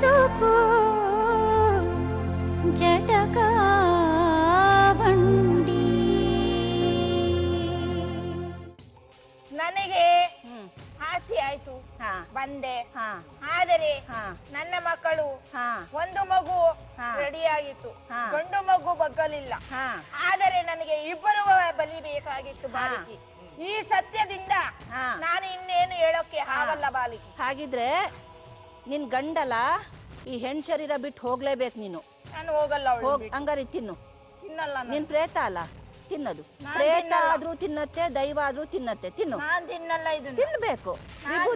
ಬದುಕು ಜಟಕ ಬಂಡಿ. ನನಗೆ ಆಸೆ ಆಯ್ತು, ಬಂದೆ. ಆದರೆ ನನ್ನ ಮಕ್ಕಳು ಒಂದು ಮಗು ರೆಡಿ ಆಗಿತ್ತು, ಗಂಡು ಮಗು ಬಗ್ಗಲಿಲ್ಲ. ಆದರೆ ನನಗೆ ಇಬ್ಬರು ಬಲಿಬೇಕಾಗಿತ್ತು ಬಾಲಿಕೆ. ಈ ಸತ್ಯದಿಂದ ನಾನು ಇನ್ನೇನು ಹೇಳೋಕೆ ಆಗಲ್ಲ ಬಾಲಿಕೆ. ಹಾಗಿದ್ರೆ ನಿನ್ ಗಂಡಲ ಈ ಹೆಣ್ ಶರೀರ ಬಿಟ್ಟು ಹೋಗ್ಲೇಬೇಕು ನೀನು. ನಾನು ಹೋಗಲ್ಲ. ಹಂಗಾರಿ ತಿನ್ನು. ತಿನ್ನಲ್ಲ. ನೀನ್ ಪ್ರೇತ ಅಲ್ಲ, ತಿನ್ನದು. ಪ್ರೇತ ಆದ್ರೂ ತಿನ್ನತ್ತೆ, ದೈವ ಆದ್ರೂ ತಿನ್ನತ್ತೆ. ತಿನ್ನು. ನಾನ್ ತಿನ್ನಲ್ಲ. ಇದು ತಿನ್ಬೇಕು.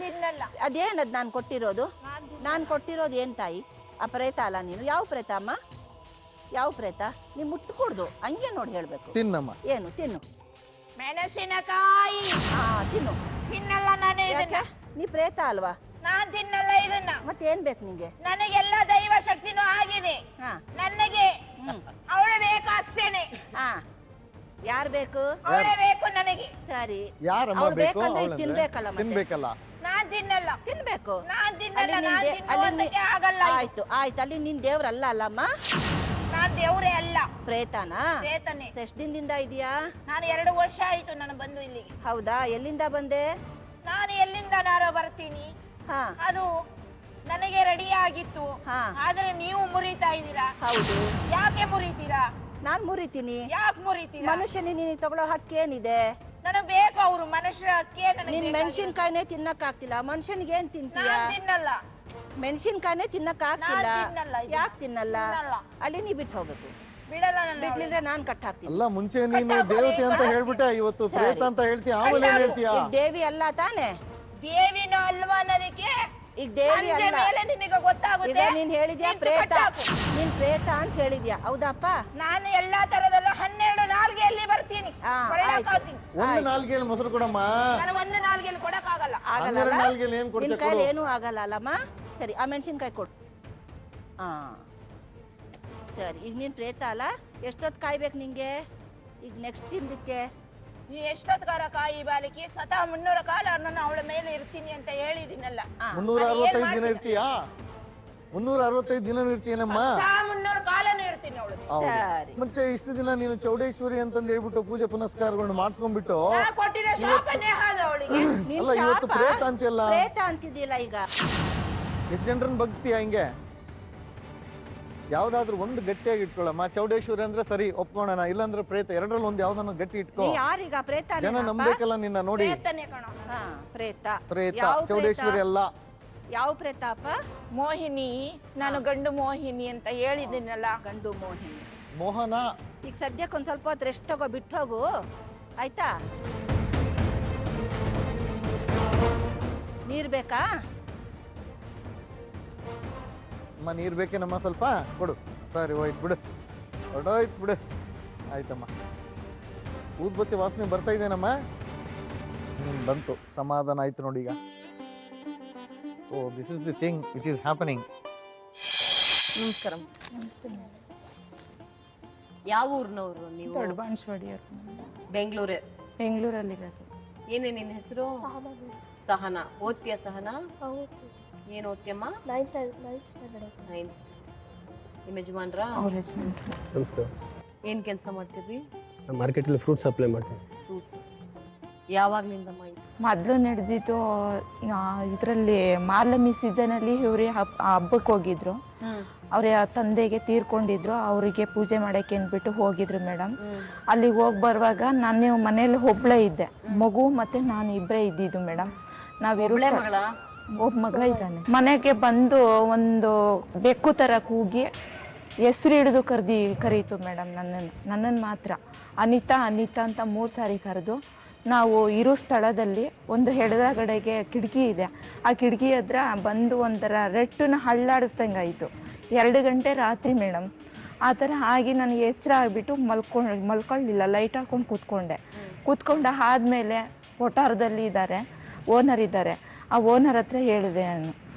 ತಿನ್ನಲ್ಲ. ಅದೇನದ್ ನಾನ್ ಕೊಟ್ಟಿರೋದು? ನಾನ್ ಕೊಟ್ಟಿರೋದು ಏನ್ ತಾಯಿ? ಆ ಪ್ರೇತ ಅಲ್ಲ ನೀನು. ಯಾವ ಪ್ರೇತ ಅಮ್ಮ? ಯಾವ ಪ್ರೇತ? ನೀ ಮುಟ್ಟಕೂಡ್ದು, ಹಂಗೆ ನೋಡಿ ಹೇಳ್ಬೇಕು. ತಿನ್ನಮ್ಮ. ಏನು ತಿನ್ನು? ಮೆಣಸಿನಕಾಯಿ. ತಿನ್ನು. ತಿನ್ನಲ್ಲ ನಾನು ಇದನ್ನ. ನೀ ಪ್ರೇತ ಅಲ್ವಾ? ನಾನ್ ತಿನ್ನಲ್ಲ ಇದನ್ನ. ಮತ್ತೇನ್ ಬೇಕು ನಿಂಗೆ? ನನಗೆಲ್ಲ ದೈವ ಶಕ್ತಿನೂ ಆಗಿದೆ. ನನಗೆ ಅವಳು ಬೇಕು ಅಷ್ಟೇನೆ. ಯಾರ್ ಬೇಕು? ಅವಳೇ ಬೇಕು ನನಗೆ. ಸರಿ, ಯಾರಮ್ಮ ಬೇಕು? ತಿನ್ಬೇಕಲ್ಲ. ತಿನ್ಬೇಕಲ್ಲ. ನಾನ್ ತಿನ್ನಲ್ಲ. ತಿನ್ಬೇಕು. ನಾನ್ ತಿನ್ನಲ್ಲ. ಆಗಲ್ಲ. ಆಯ್ತು ಆಯ್ತು. ಅಲ್ಲಿ ನಿನ್ ದೇವ್ರಲ್ಲ ಅಲ್ಲಮ್ಮ? ನಾನ್ ದೇವ್ರೇ ಅಲ್ಲ. ಪ್ರೇತನಾ? ಪ್ರೇತನೇ. ಎಷ್ಟ್ ದಿನದಿಂದ ಇದೆಯಾ? ನಾನು 2 ವರ್ಷ ಆಯ್ತು ನಾನು ಬಂದು ಇಲ್ಲಿಗೆ. ಹೌದಾ? ಎಲ್ಲಿಂದ ಬಂದೆ? ನಾನು ಎಲ್ಲಿಂದ ನಾರೋ ಬರ್ತೀನಿ. ಅದು ನನಗೆ ರೆಡಿ ಆಗಿತ್ತು. ಆದ್ರೆ ನೀವು ಮುರಿತಾ ಇದ್ದೀರಾ. ಹೌದು. ಯಾಕೆ ಮುರಿತೀರಾ? ನಾನ್ ಮುರಿತೀನಿ. ಯಾಕೆ ಮುರಿತೀರಾ? ಮನುಷ್ಯನಿ ನೀನ್ ತಗೊಳ್ಳೋ ಹಕ್ಕೇನಿದೆ? ನನಗ್ ಬೇಕು ಅವ್ರು ಮನುಷ್ಯರ ಹಕ್ಕೇ. ನೀನ್ ಮೆಣಸಿನ್ಕಾಯಿನೇ ತಿನ್ನಕ್ ಆಗ್ತಿಲ್ಲ, ಮನುಷ್ಯನಿಗೆ ಏನ್ ತಿಂತೀಯ? ತಿನ್ನಲ್ಲ. ಮೆಣಸಿನ್ಕಾಯಿನೇ ತಿನ್ನಕ್ ಆಗ್ತಿಲ್ಲ. ಯಾಕೆ ತಿನ್ನಲ್ಲ? ಅಲ್ಲಿ ನೀ ಬಿಟ್ಟು ಹೋಗ್ಬೇಕು. ಬಿಡಲ್ಲ. ಬಿಡ್ಲಿದ್ರೆ ನಾನ್ ಕಟ್ ಹಾಕ್ತೀನಿ. ಅಲ್ಲ, ಮುಂಚೆ ನೀನು ದೇವತೆ ಅಂತ ಹೇಳ್ಬಿಟ್ಟೆ, ಇವತ್ತು ಪ್ರೇತ ಅಂತ ಹೇಳ್ತೀಯ. ಆಮೇಲೆ ಏನ್ ಹೇಳ್ತೀಯ? ದೇವಿ ಅಲ್ಲ ತಾನೆ? ದೇವಿನೂ ಅಲ್ವಾ ನನಗೆ? ಈಗ ದೇವಿ ಅಲ್ಲ. ನಿನಗೆ ಗೊತ್ತಾಗುತ್ತೆ. ನೀನ್ ಹೇಳಿದ್ಯಾ ಪ್ರೇತ? ನೀನ್ ಪ್ರೇತ ಅಂತ ಹೇಳಿದ್ಯಾ, ಹೌದಪ್ಪ? ನಾನು ಎಲ್ಲಾ ತರದಲ್ಲೂ 12 ನಾಲ್ಗೆಯಲ್ಲಿ ಬರ್ತೀನಿ. ಒಂದು ನಾಲ್ಗೆಯಲ್ಲಿ ಮೊಸರು ಕೊಡಮ್ಮ. ನಾನು ಒಂದು ನಾಲ್ಗೆಯಲ್ಲಿ ಕೊಡಕ್ಕಾಗಲ್ಲ. 12 ನಾಲ್ಗೆಯಲ್ಲಿ ಏನ್ ನಿನ್ ಕೈಲಿ ಏನೂ ಆಗಲ್ಲ ಅಲ್ಲಮ್ಮ? ಸರಿ, ಆ ಮೆಣಸಿನ್ಕಾಯಿ ಕೊಡು. ಸರಿ, ಈಗ ನೀನ್ ಪ್ರೇತ ಅಲ್ಲ? ಎಷ್ಟೊತ್ತು ಕಾಯ್ಬೇಕು ನಿಂಗೆ ಈಗ ನೆಕ್ಸ್ಟ್ ತಿಂದಕ್ಕೆ? ನೀ ಎಷ್ಟೊತ್ಗಾರ ಕಾಯಿ ಬಾಲಿಕೆ ಸ್ವತಃ 300 ಕಾಲ ನಾನು ಅವಳ ಮೇಲೆ ಇರ್ತೀನಿ ಅಂತ ಹೇಳಿದಿನಲ್ಲ. 365 ದಿನ ಇರ್ತೀಯಾ? 365 ದಿನ ಇರ್ತೀನಮ್ಮ. 300 ಕಾಲನೂ ಇರ್ತೀನಿ ಅವಳು. ಮತ್ತೆ ಇಷ್ಟು ದಿನ ನೀನು ಚೌಡೇಶ್ವರಿ ಅಂತಂದು ಹೇಳ್ಬಿಟ್ಟು ಪೂಜೆ ಪುನಸ್ಕಾರಗಳನ್ನು ಮಾಡಿಸ್ಕೊಂಡ್ಬಿಟ್ಟು ಕೊಟ್ಟಿರೋ ಶಾಪನೇ ಹಾದು ಅವಳಿಗೆ. ಅಲ್ಲ, ಇವತ್ತು ಪ್ರೇತ ಅಂತಿಲ್ಲ. ಪ್ರೇತ ಅಂತಿದ್ದಿಲ್ಲ. ಈಗ ಎಷ್ಟು ಜನರನ್ನ ಬಗ್ಸ್ತೀಯ ಹಿಂಗೆ? ಯಾವ್ದಾದ್ರು ಒಂದು ಗಟ್ಟಿಯಾಗಿ ಇಟ್ಕೊಳ್ಳಮ್ಮ. ಚೌಡೇಶ್ವರಿ ಅಂದ್ರೆ ಸರಿ, ಒಪ್ಕೊಳ್ಳೋಣ. ಇಲ್ಲಾಂದ್ರೆ ಪ್ರೇತ, ಎರಡರಲ್ಲಿ ಒಂದು ಯಾವ್ದನ್ನ ಗಟ್ಟಿ ಇಟ್ಕೋ. ಯಾರೀಗ ಪ್ರೇತ? ಜನ ನಂಬೇಕಲ್ಲ ನಿನ್ನ ನೋಡಿ. ಪ್ರೇತ. ಪ್ರೇತ ಚೌಡೇಶ್ವರಿ ಅಲ್ಲ. ಯಾವ ಪ್ರೇತ ಅಪ್ಪ? ಮೋಹಿನಿ. ನಾನು ಗಂಡು ಮೋಹಿನಿ ಅಂತ ಹೇಳಿದ್ದೀನಲ್ಲ. ಗಂಡು ಮೋಹಿನಿ. ಮೋಹನ. ಈಗ ಸದ್ಯಕ್ಕೆ ಒಂದ್ ಸ್ವಲ್ಪ ಹೊತ್ತು ರೆಸ್ಟ್ ತಗೋ, ಬಿಟ್ಟು ಹೋಗು ಆಯ್ತಾ? ನೀರ್ ಬೇಕಾ? ನೀರ್ ಬೇಕೇನಮ್ಮ? ಸ್ವಲ್ಪ ಕೊಡು. ಸರಿ, ಹೋಯ್ತು ಬಿಡು, ಹೊಡೋಯ್ತು ಬಿಡು. ಆಯ್ತಮ್ಮ. ಊದ್ಬತ್ತಿ ವಾಸನೆ ಬರ್ತಾ ಇದೇನಮ್ಮ? ಬಂತು, ಸಮಾಧಾನ ಆಯ್ತು ನೋಡಿ ಈಗ. Oh, this is the thing which is happening. ನಮಸ್ಕಾರ. ಯಾವ ಊರ್ನವರು ನೀವು? ದೊಡ್ಡಬಾಣಸ್ವಾಡಿ. ಬೆಂಗಳೂರಲ್ಲಿ. ಏನೇ ನಿನ್ನ ಹೆಸರು? ಸಹನಾ. ಓದ್ತೀಯ ಸಹನಾ? ಏನ್ ಓದ್ತೀಯಮ್ಮ? 9th. ನಿಮ್ಮ ಯಜಮಾನ್ರ? ಏನ್ ಕೆಲಸ ಮಾಡ್ತೀರಿ? ಮಾರ್ಕೆಟ್ ಅಲ್ಲಿ ಫ್ರೂಟ್ ಸಪ್ಲೈ ಮಾಡ್ತೀವಿ. ಫ್ರೂಟ್ಸ್. ಯಾವಾಗ್ಲಿಂದಮ್ಮ? ಮೊದ್ಲು ನಡೆದಿದ್ದು ಇದ್ರಲ್ಲಿ ಮಾರ್ಲಮಿ ಸೀಸನ್ ಅಲ್ಲಿ ಇವ್ರಿ ಹಬ್ಬಕ್ಕೆ ಹೋಗಿದ್ರು. ಅವ್ರ ತಂದೆಗೆ ತೀರ್ಕೊಂಡಿದ್ರು. ಅವರಿಗೆ ಪೂಜೆ ಮಾಡಕ್ಕೆ ಅಂದ್ಬಿಟ್ಟು ಹೋಗಿದ್ರು ಮೇಡಮ್. ಅಲ್ಲಿಗೆ ಹೋಗಿ ಬರುವಾಗ ನಾನು ಮನೇಲಿ ಒಬ್ಳೆ ಇದ್ದೆ. ಮಗು ಮತ್ತೆ ನಾನು ಇಬ್ಬರೇ ಇದ್ದಿದ್ದು ಮೇಡಮ್. ಒಬ್ಬ ಮಗ ಇದ್ದಾನೆ. ಮನೆಗೆ ಬಂದು ಒಂದು ಬೆಕ್ಕು ತರ ಕೂಗಿ ಹೆಸರು ಹಿಡಿದು ಕರೀತು ಮೇಡಮ್. ನನ್ನನ್ನು ಮಾತ್ರ ಅನಿತಾ ಅನಿತಾ ಅಂತ 3 ಸಾರಿ ಕರೆದು, ನಾವು ಇರೋ ಸ್ಥಳದಲ್ಲಿ ಒಂದು ಎಡಗಡೆಗೆ ಕಿಟಕಿ ಇದೆ. ಆ ಕಿಟಕಿ ಹತ್ರ ಬಂದು ಒಂಥರ ರೆಟ್ಟನ್ನ ಹಳ್ಳಾಡಿಸ್ದಂಗಾಯಿತು. 2 ಗಂಟೆ ರಾತ್ರಿ ಮೇಡಮ್. ಆ ಥರ ಆಗಿ ನನಗೆ ಎಚ್ಚರ ಆಗಿಬಿಟ್ಟು ಮಲ್ಕೊಳ್ಳಿಲ್ಲ. ಲೈಟ್ ಹಾಕೊಂಡು ಕೂತ್ಕೊಂಡೆ. ಆದಮೇಲೆ ಕೊಠಾರದಲ್ಲಿ ಇದ್ದಾರೆ, ಓನರ್ ಇದ್ದಾರೆ. ಆ ಓನರ್ ಹತ್ರ ಹೇಳಿದೆ ನಾನು.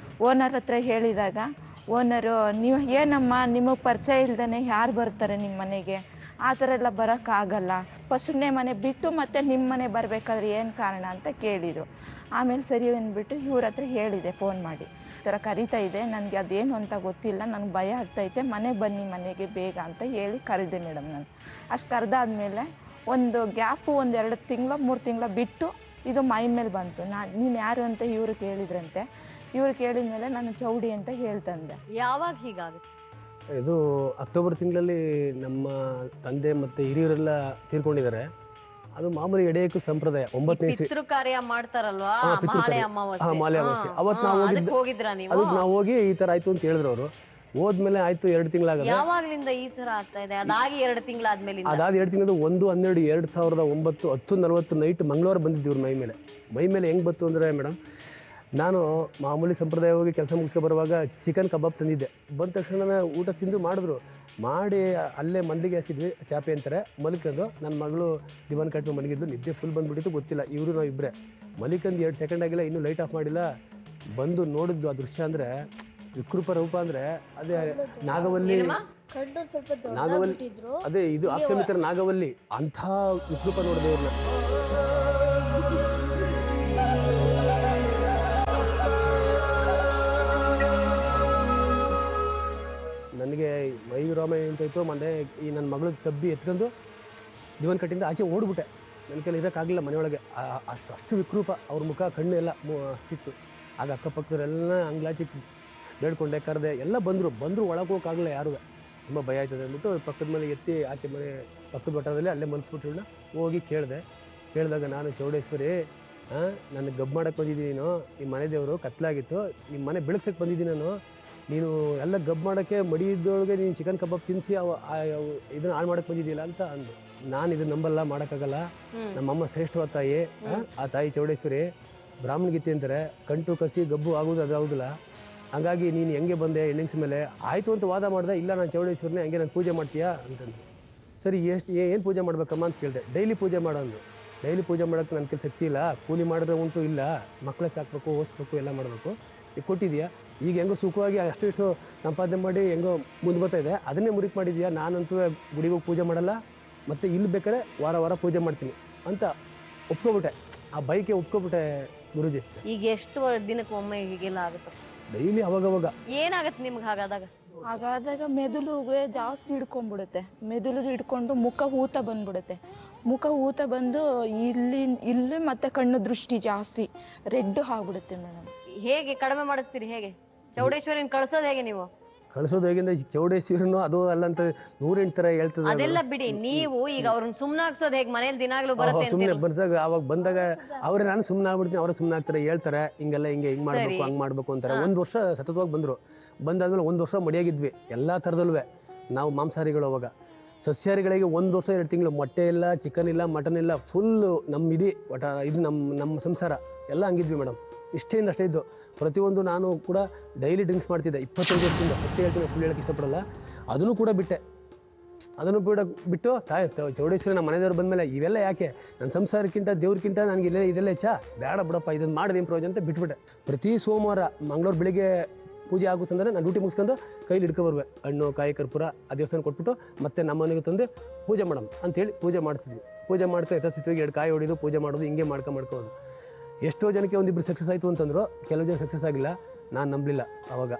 ಓನರ್ ಹತ್ರ ಹೇಳಿದಾಗ ಓನರು, ನೀವು ಏನಮ್ಮ ನಿಮಗೆ ಪರಿಚಯ ಇಲ್ದೇ ಯಾರು ಬರ್ತಾರೆ ನಿಮ್ಮ ಮನೆಗೆ? ಆ ಥರ ಎಲ್ಲ ಬರೋಕ್ಕಾಗಲ್ಲ. ಫಸ್ಟ್ನೇ ಮನೆ ಬಿಟ್ಟು ಮತ್ತೆ ನಿಮ್ಮ ಮನೆ ಬರಬೇಕಾದ್ರೆ ಏನು ಕಾರಣ ಅಂತ ಕೇಳಿದರು. ಆಮೇಲೆ ಸರಿ ಅಂದ್ಬಿಟ್ಟು ಇವ್ರ ಹತ್ರ ಹೇಳಿದೆ ಫೋನ್ ಮಾಡಿ. ಥರ ಕರಿತಾ ಇದೆ, ನನಗೆ ಅದೇನು ಅಂತ ಗೊತ್ತಿಲ್ಲ, ನನಗೆ ಭಯ ಆಗ್ತೈತೆ, ಮನೆಗೆ ಬನ್ನಿ ಮನೆಗೆ ಬೇಗ ಅಂತ ಹೇಳಿ ಕರೆದೆ ಮೇಡಮ್. ನಾನು ಅಷ್ಟು ಕರೆದಾದ್ಮೇಲೆ ಒಂದು ಗ್ಯಾಪು 1-2 ತಿಂಗಳು 3 ತಿಂಗಳ ಬಿಟ್ಟು ಇದು ಮೈ ಮೇಲೆ ಬಂತು. ನೀನು ಯಾರು ಅಂತ ಇವರು ಕೇಳಿದ್ರಂತೆ. ಇವ್ರು ಕೇಳಿದ್ಮೇಲೆ ನಾನು ಚೌಡಿ ಅಂತ ಹೇಳ್ತಂದೆ. ಯಾವಾಗ ಹೀಗಾಗುತ್ತೆ? ಇದು ಅಕ್ಟೋಬರ್ ತಿಂಗಳಲ್ಲಿ ನಮ್ಮ ತಂದೆ ಮತ್ತು ಹಿರಿಯರೆಲ್ಲ ತೀರ್ಕೊಂಡಿದ್ದಾರೆ. ಅದು ಮಾಮೂಲಿ ಎಡೆಯಕ್ಕೂ ಸಂಪ್ರದಾಯ. 9ನೇ ಪಿತೃ ಕಾರ್ಯ ಮಾಡ್ತಾರಲ್ವಾ, ಮಾಲೆ ಅಮಾವಾಸ್ಯೆ. ಮಾಲೆ ಅಮಾವಾಸ್ಯೆ ಅವತ್ತು ನಾವು ಹೋಗಿದ್ರಾ ನೀವು? ಅದಕ್ಕೆ ನಾವು ಹೋಗಿ ಈ ಥರ ಆಯ್ತು ಅಂತ ಹೇಳಿದ್ರು ಅವರು. ಹೋದ್ಮೇಲೆ ಆಯ್ತು 2 ತಿಂಗಳಾಗದೆ. ಯಾವಾಗ್ಲಿಂದ ಈ ತರ ಆಗ್ತಾ ಇದೆ? ಅದಾಗಿ 2 ತಿಂಗಳಾದ್ಮೇಲೆ? ಅದಾದ 2 ತಿಂಗಳು 1/12/2009 10:40 ನೈಟ್ ಮಂಗಳವಾರ ಬಂದಿದ್ದು ಇವ್ರ ಮೈ ಮೇಲೆ ಹೆಂಗ್ ಬಂತು ಅಂದ್ರೆ ಮೇಡಮ್, ನಾನು ಮಾಮೂಲಿ ಸಂಪ್ರದಾಯವಾಗಿ ಕೆಲಸ ಮುಗಿಸ್ಕೊ ಬರುವಾಗ ಚಿಕನ್ ಕಬಾಬ್ ತಂದಿದ್ದೆ. ಬಂದ ತಕ್ಷಣ ಊಟ ತಿಂದು ಮಾಡಿ ಅಲ್ಲೇ ಮಲ್ಲಿಗೆ ಹಾಸಿದ್ವಿ, ಚಾಪೆ ಅಂತಾರೆ, ಮಲ್ಕೊಂಡು ನನ್ನ ಮಗಳು ದಿವಾನ್ ಕಟ್ಟಿ ಮಲಗಿದ್ದು. ನಿದ್ದೆ ಫುಲ್ ಬಂದ್ಬಿಟ್ಟಿತ್ತು, ಗೊತ್ತಿಲ್ಲ. ಇವರು ನಾವು ಇಬ್ಬರೇ ಮಲಿಕಂದು 2 ಸೆಕೆಂಡ್ ಆಗಿಲ್ಲ, ಇನ್ನೂ ಲೈಟ್ ಆಫ್ ಮಾಡಿಲ್ಲ. ಬಂದು ನೋಡಿದ್ದು ಆ ದೃಶ್ಯ ಅಂದ್ರೆ ವಿಕೃಪ ರೂಪ ಅಂದ್ರೆ ಅದೇ ನಾಗವಲ್ಲಿ, ಅದೇ ಇದು ಆಪ್ತಮಿತ್ರ ನಾಗವಲ್ಲಿ, ಅಂಥ ವಿಕೃಪ ನೋಡಿದೆ ಇವ್ರನ್ನ. ನನಗೆ ವೈರಾಮಯ ಅಂತಾಯಿತು. ಮೊನ್ನೆ ಈ ನನ್ನ ಮಗಳು ತಬ್ಬಿ ಎತ್ಕೊಂಡು ದಿವಾನ್ ಕಟ್ಟಿಂದ ಆಚೆ ಓಡ್ಬಿಟ್ಟೆ. ನನ್ನ ಕೈಲಿ ಇರೋಕ್ಕಾಗಲಿಲ್ಲ ಮನೆಯೊಳಗೆ. ಅಷ್ಟು ವಿಕೃಪ, ಅವ್ರ ಮುಖ ಕಣ್ಣು ಎಲ್ಲ ಅಷ್ಟಿತ್ತು. ಆಗ ಅಕ್ಕಪಕ್ಕದವರೆಲ್ಲ ಅಂಗ್ಲಾಚಿ ಬೇಡ್ಕೊಂಡೆ, ಕರೆದೆ, ಎಲ್ಲ ಬಂದರು ಒಳಗೆ ಹೋಗೋಕ್ಕಾಗಲ್ಲ ಯಾರು. ತುಂಬ ಭಯ ಆಯ್ತದೆ ಅಂದ್ಬಿಟ್ಟು ಪಕ್ಕದ ಮನೆ ಎತ್ತಿ ಆಚೆ ಮನೆ ಪಕ್ಕದ ವಟಾರದಲ್ಲಿ ಅಲ್ಲೇ ಮಲಗಿಸ್ಬಿಟ್ಟು ಹೋಗಿ ಕೇಳಿದಾಗ ನಾನು ಚೌಡೇಶ್ವರಿ ನನಗೆ ಗಬ್ ಮಾಡೋಕ್ಕೆ ಬಂದಿದ್ದೀನಿ, ನೀನು ಈ ಮನೆ ದೇವರು ಕತ್ಲಾಗಿತ್ತು, ನಿಮ್ಮ ಮನೆ ಬೆಳಗ್ಸಕ್ಕೆ ಬಂದಿದ್ದೀನಿ ನಾನು, ನೀನು ಎಲ್ಲ ಗಬ್ ಮಾಡೋಕ್ಕೆ ಮಡಿದೊಳಗೆ ನೀನು ಚಿಕನ್ ಕಬಾಬ್ ತಿನ್ನಿಸಿ ಇದನ್ನ ಹಾಳು ಮಾಡೋಕ್ಕೆ ಬಂದಿದ್ದಿಲ್ಲ ಅಂತ ಅಂದು. ನಾನು ಇದನ್ನ ನಂಬಲ್ಲ, ಮಾಡೋಕ್ಕಾಗಲ್ಲ. ನಮ್ಮಮ್ಮ ಶ್ರೇಷ್ಠವಾದ ತಾಯಿ, ಆ ತಾಯಿ ಚೌಡೇಶ್ವರಿ ಬ್ರಾಹ್ಮಣಗೀತೆ ಅಂತಾರೆ, ಕಂಟು ಕಸಿ ಗಬ್ಬು ಆಗೋದು ಅದು ಆಗೋದಿಲ್ಲ. ಹಂಗಾಗಿ ನೀನು ಹೆಂಗೆ ಬಂದೆ ಹೆಣ್ಣಿಂಗ್ಸ್ ಮೇಲೆ ಆಯಿತು ಅಂತ ವಾದ ಮಾಡಿದೆ. ಇಲ್ಲ ನಾನು ಚೌಡೇಶ್ವರನೇ, ಹಂಗೆ ನಾನು ಪೂಜೆ ಮಾಡ್ತೀಯಾ ಅಂತಂದು. ಸರಿ, ಏನು ಪೂಜೆ ಮಾಡ್ಬೇಕಮ್ಮ ಅಂತ ಕೇಳಿದೆ. ಡೈಲಿ ಪೂಜೆ ಮಾಡೋದು. ಡೈಲಿ ಪೂಜೆ ಮಾಡೋಕ್ಕೆ ನನ್ನ ಕೆಲಸ ಶಕ್ತಿ ಇಲ್ಲ, ಕೂಲಿ ಮಾಡಿದ್ರೆ ಉಂಟು, ಇಲ್ಲ ಮಕ್ಕಳೇ ಸಾಕಬೇಕು, ಓದಿಸ್ಬೇಕು, ಎಲ್ಲ ಮಾಡಬೇಕು. ಈಗ ಕೊಟ್ಟಿದ್ಯಾ, ಈಗ ಹೆಂಗೋ ಸುಖವಾಗಿ ಅಷ್ಟು ಸಂಪಾದನೆ ಮಾಡಿ ಹೆಂಗೋ ಮುಂದೆ ಬರ್ತಾ ಇದೆ, ಅದನ್ನೇ ಮುರಿಕ್ ಮಾಡಿದ್ಯಾ. ನಾನಂತೂ ಗುಡಿಗೆ ಹೋಗಿ ಪೂಜೆ ಮಾಡಲ್ಲ, ಮತ್ತು ಇಲ್ಲಿ ಬೇಕಾದ್ರೆ ವಾರ ಪೂಜೆ ಮಾಡ್ತೀನಿ ಅಂತ ಒಪ್ಕೊಬಿಟ್ಟೆ. ಆ ಬೈಕೆ ಒಪ್ಕೊಬಿಟ್ಟೆ ಗುರುಜಿ. ಈಗ ಎಷ್ಟು ದಿನಕ್ಕೆ ಒಮ್ಮೆ ಹೀಗೆಲ್ಲ ಆಗುತ್ತೆ? ಡೈಲಿ ಅವಾಗವಾಗ. ಏನಾಗತ್ತೆ ನಿಮ್ಗೆ ಹಾಗಾದಾಗ ಮೆದುಳುಗೆ ಜಾಸ್ತಿ ಹಿಡ್ಕೊಂಡ್ಬಿಡುತ್ತೆ. ಮೆದುಳು ಹಿಡ್ಕೊಂಡು ಮುಖ ಊತ ಬಂದ್ಬಿಡುತ್ತೆ. ಮುಖ ಊತ ಬಂದು ಇಲ್ಲಿ ಮತ್ತೆ ಕಣ್ಣು ದೃಷ್ಟಿ ಜಾಸ್ತಿ ರೆಡ್ ಆಗ್ಬಿಡುತ್ತೆ ಮೇಡಮ್. ಹೇಗೆ ಕಡಿಮೆ ಮಾಡಿಸ್ತೀರಿ? ಹೇಗೆ ಚೌಡೇಶ್ವರಿನ ಕಳ್ಸೋದು ಹೇಗೆ ನೀವು? ಕಳ್ಸೋದು ಹೇಗಿಂದ ಚೌಡೇಶ್ವರನು ಅದು ಅಲ್ಲ ಅಂತ 108 ಥರ ಹೇಳ್ತದೆ. ಅದೆಲ್ಲ ಬಿಡಿ, ನೀವು ಈಗ ಅವ್ರನ್ನ ಸುಮ್ನಾಗ್ಸೋದು ಹೇಗೆ? ಮನೇಲಿ ದಿನಾಗ್ಲೂ ಬರುತ್ತೆ ಸುಮ್ಮನೆ ಬರ್ದಾಗ ಅವಾಗ ಬಂದಾಗ ಅವ್ರೆ ನಾನು ಸುಮ್ಮನೆ ಆಗ್ಬಿಡ್ತೀನಿ, ಅವ್ರ ಸುಮ್ಮನೆ ಆಗ್ತಾರೆ, ಹೇಳ್ತಾರೆ ಹಿಂಗೆಲ್ಲ ಹಿಂಗ್ ಮಾಡ್ಬೇಕು ಹಂಗ್ ಮಾಡ್ಬೇಕು ಅಂತಾರೆ. 1 ವರ್ಷ ಸತತವಾಗಿ ಬಂದಾದ್ಮೇಲೆ 1 ವರ್ಷ ಮಡಿಯಾಗಿದ್ವಿ ಎಲ್ಲಾ ಥರದಲ್ವೇ. ನಾವು ಮಾಂಸಾಹಾರಿಗಳು. ಅವಾಗ ಸಸ್ಯಾಹಾರಿಗಳಿಗೆ 1 ವರ್ಷ 2 ತಿಂಗಳು ಮೊಟ್ಟೆ ಇಲ್ಲ, ಚಿಕನ್ ಇಲ್ಲ, ಮಟನ್ ಇಲ್ಲ, ಫುಲ್ ನಮ್ಮ ಇದು ನಮ್ಮ ಸಂಸಾರ ಎಲ್ಲ ಹಂಗಿದ್ವಿ ಮೇಡಮ್. ಇಷ್ಟೇಂದ ಅಷ್ಟೇ ಇದ್ದು. ಪ್ರತಿಯೊಂದು ನಾನು ಕೂಡ ಡೈಲಿ ಡ್ರಿಂಕ್ಸ್ ಮಾಡ್ತಿದ್ದೆ 25 ವರ್ಷದಿಂದ. ಸತ್ಯ ಹೇಳ್ತೀನಿ, ಸುಳ್ಳು ಹೇಳಕ್ಕೆ ಇಷ್ಟಪಡಲ್ಲ. ಅದನ್ನು ಕೂಡ ಅದನ್ನು ಬಿಟ್ಟು ಚೌಡೇಶ್ವರಿ ನಮ್ಮ ಮನೆದೇವ್ರು ಬಂದಮೇಲೆ ಇವೆಲ್ಲ ಯಾಕೆ, ನನ್ನ ಸಂಸಾರಕ್ಕಿಂತ ದೇವ್ರಕ್ಕಿಂತ ನನಗೆ ಇದೆಲ್ಲ ಹೆಚ್ಚಾ, ಬೇಡ ಬಿಡಪ್ಪ, ಇದನ್ನು ಮಾಡಿದ ಪ್ರಯೋಜನ ಅಂತ ಬಿಟ್ಬಿಟ್ಟೆ. ಪ್ರತಿ ಸೋಮವಾರ ಮಂಗಳೂರು ಬೆಳಿಗ್ಗೆ ಪೂಜೆ ಆಗುತ್ತಂದ್ರೆ ನಾನು ಡ್ಯೂಟಿ ಮುಗಿಸ್ಕೊಂಡು ಕೈಲಿ ಹಿಡ್ಕೊಬರ್ವೆ. ಹಣ್ಣು ಕಾಯಿ ಕರ್ಪೂರ ಆ ದೇವಸ್ಥಾನ ಕೊಟ್ಬಿಟ್ಟು ಮತ್ತೆ ನಮ್ಮ ಮನೆಗೆ ತಂದು ಪೂಜೆ ಮಾಡೋಣ ಅಂತೇಳಿ ಪೂಜೆ ಮಾಡ್ತಿದ್ವಿ. ಪೂಜೆ ಮಾಡ್ತಾ ಯಥಾಸ್ಥಿತಿಯಾಗಿ 2 ಕಾಯಿ ಹೊಡಿದು ಪೂಜೆ ಮಾಡೋದು, ಹಿಂಗೆ ಮಾಡ್ಕೊಂಡು ಎಷ್ಟೋ ಜನಕ್ಕೆ ಒಂದಿಬ್ರು ಸಕ್ಸಸ್ ಆಯಿತು ಅಂತಂದ್ರು, ಕೆಲವು ಜನ ಸಕ್ಸಸ್ ಆಗಿಲ್ಲ. ನಾನು ನಂಬಲಿಲ್ಲ. ಅವಾಗ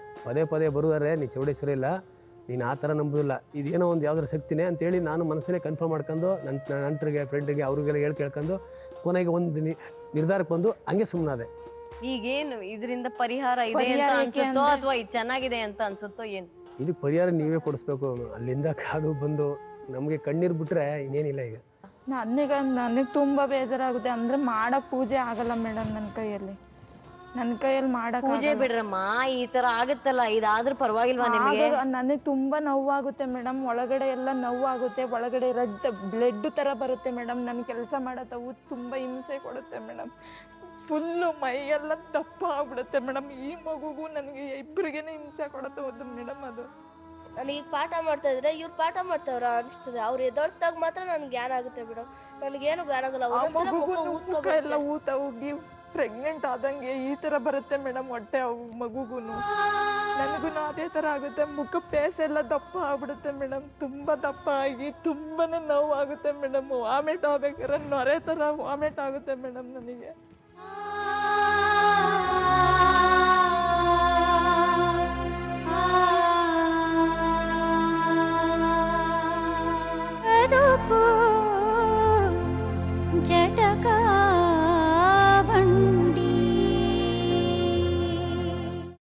ಪದೇ ಬರುವಾರೆ ನೀ ಚೌಡೇಶ್ವರಿ ಇಲ್ಲ, ನೀನು ಆ ಥರ ನಂಬೋದಿಲ್ಲ, ಇದೇನೋ ಒಂದು ಯಾವ್ದಾರು ಶಕ್ತಿನೇ ಅಂತೇಳಿ ನಾನು ಮನಸ್ಸನ್ನೇ ಕನ್ಫರ್ಮ್ ಮಾಡ್ಕೊಂಡು ನನ್ನ ನಂಟರಿಗೆ ಫ್ರೆಂಡ್ರಿಗೆ ಅವ್ರಿಗೆಲ್ಲ ಕೇಳ್ಕೊಂಡು ಕೊನೆಗೆ ಒಂದು ನಿರ್ಧಾರಕ್ಕೆ ಬಂದು ಹಂಗೆ ಸುಮ್ಮನಾದೆ. ಈಗೇನು ಇದರಿಂದ ಪರಿಹಾರ ಇದೆ ಅಂತ ಅನ್ಸುತ್ತೋ ಅಥವಾ ಇದು ಚೆನ್ನಾಗಿದೆ ಅಂತ ಅನ್ಸುತ್ತೋ? ಏನು ಇದಕ್ಕೆ ಪರಿಹಾರ ನೀವೇ ಕೊಡಿಸ್ಬೇಕು. ಅಲ್ಲಿಂದ ಕಾದು ಬಂದು ನಮಗೆ ಕಣ್ಣೀರು ಬಿಟ್ರೆ ಇನ್ನೇನಿಲ್ಲ. ಈಗ ನನಗೆ ತುಂಬಾ ಬೇಜಾರಾಗುತ್ತೆ. ಅಂದ್ರೆ ಮಾಡಕ್ ಪೂಜೆ ಆಗಲ್ಲ ಮೇಡಮ್ ನನ್ನ ಕೈಯಲ್ಲಿ ಮಾಡಕ್. ಪೂಜೆ ಬಿಡ್ರಮ್ಮ, ಈ ತರ ಆಗುತ್ತಲ್ಲ, ಇದಾದ್ರೂ ಪರವಾಗಿಲ್ವಾ ನಿಮಗೆ? ನನಗೆ ತುಂಬಾ ನೋವಾಗುತ್ತೆ ಮೇಡಮ್. ಒಳಗಡೆ ಎಲ್ಲ ನೋವಾಗುತ್ತೆ, ಒಳಗಡೆ ಬ್ಲಡ್ ತರ ಬರುತ್ತೆ ಮೇಡಮ್. ನನ್ ಕೆಲಸ ಮಾಡತ್ತವು ತುಂಬಾ ಹಿಂಸೆ ಕೊಡುತ್ತೆ ಮೇಡಮ್. ಫುಲ್ಲು ಮೈ ಎಲ್ಲ ದಪ್ಪ ಆಗ್ಬಿಡುತ್ತೆ ಮೇಡಮ್. ಈ ಮಗುಗೂ ನನಗೆ ಇಬ್ಬರಿಗೇನೆ ಹಿಂಸೆ ಕೊಡುತ್ತೆ ಒಂದು ಮೇಡಮ್. ಅದು ನನಗೆ ಪಾಠ ಮಾಡ್ತಾ ಇದ್ರೆ ಇವ್ರು ಪಾಠ ಮಾಡ್ತಾವ್ರ ಅನಿಸ್ತದೆ. ಅವ್ರು ಎದೋಡ್ಸ್ದಾಗ ಮಾತ್ರ ನನ್ಗೆ ಜ್ಞಾನ ಆಗುತ್ತೆ ಮೇಡಮ್. ನನಗೇನು ಜ್ಞಾನ ಆಗಲ್ಲ. ಮುಖ ಎಲ್ಲ ಊತ ಹೋಗಿ ಪ್ರೆಗ್ನೆಂಟ್ ಆದಂಗೆ ಈ ತರ ಬರುತ್ತೆ ಮೇಡಮ್ ಹೊಟ್ಟೆ ಮಗುಗೂ. ನನಗೂ ಅದೇ ತರ ಆಗುತ್ತೆ. ಮುಖ ಫೇಸ್ ಎಲ್ಲ ದಪ್ಪ ಆಗ್ಬಿಡುತ್ತೆ ಮೇಡಮ್. ತುಂಬಾ ದಪ್ಪ ಆಗಿ ತುಂಬಾನೇ ನೋವು ಆಗುತ್ತೆ ಮೇಡಮ್. ವಾಮಿಟ್ ಆಗ್ಬೇಕಾದ್ರೆ ನೊರೆ ತರ ವಾಮಿಟ್ ಆಗುತ್ತೆ ಮೇಡಮ್ ನನಗೆ. ಬದುಕು